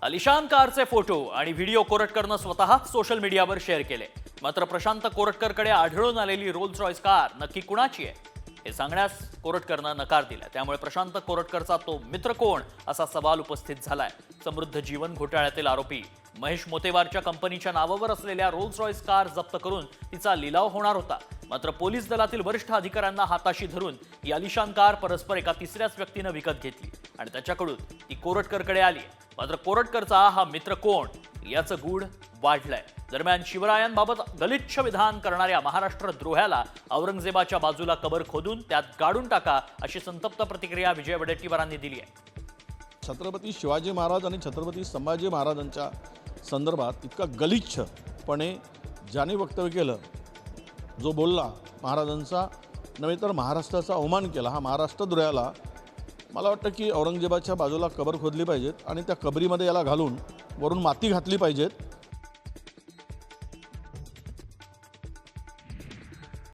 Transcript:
अलिशान कारचे फोटो आणि व्हिडिओ कोरटकरनं स्वतः सोशल मीडियावर शेअर केले। मात्र प्रशांत कोरटकरकडे आढळून आलेली रोल्स रॉयस कार नक्की कुणाची आहे हे सांगण्यास कोरटकरनं नकार दिला। त्यामुळे प्रशांत कोरटकरचा तो मित्र कोण असा सवाल उपस्थित झालाय। समृद्ध जीवन घोटाळ्यातील आरोपी महेश मोतेवारच्या कंपनीच्या नावावर असलेल्या रोल्स रॉयस कार जप्त करून तिचा लिलाव होणार होता। मात्र पोलीस दलातील वरिष्ठ अधिकाऱ्यांना हाताशी धरून ही अलिशान कार परस्पर एका तिसऱ्याच व्यक्तीने विकत घेतली आणि त्याच्याकडून ती कोरटकरकडे आली। मात्र कोरटकरचा हा मित्र कोण याचं गूढ वाढलंय। दरम्यान शिवरायांबाबत गलिच्छ विधान करणाऱ्या महाराष्ट्र द्रोह्याला औरंगजेबाच्या बाजूला कबर खोदून त्यात गाडून टाका अशी संतप्त प्रतिक्रिया विजय वडेट्टीवारांनी दिली आहे। छत्रपती शिवाजी महाराज आणि छत्रपती संभाजी महाराजांच्या संदर्भात इतका गलिच्छपणे ज्याने वक्तव्य केलं, जो बोलला, महाराजांचा नव्हे तर महाराष्ट्राचा अवमान केला, हा महाराष्ट्र द्रोह्याला मला वाटतं की औरंगजेबाच्या बाजूला कबर खोदली पाहिजेत आणि त्या कबरीमध्ये याला घालून वरून माती घातली पाहिजेत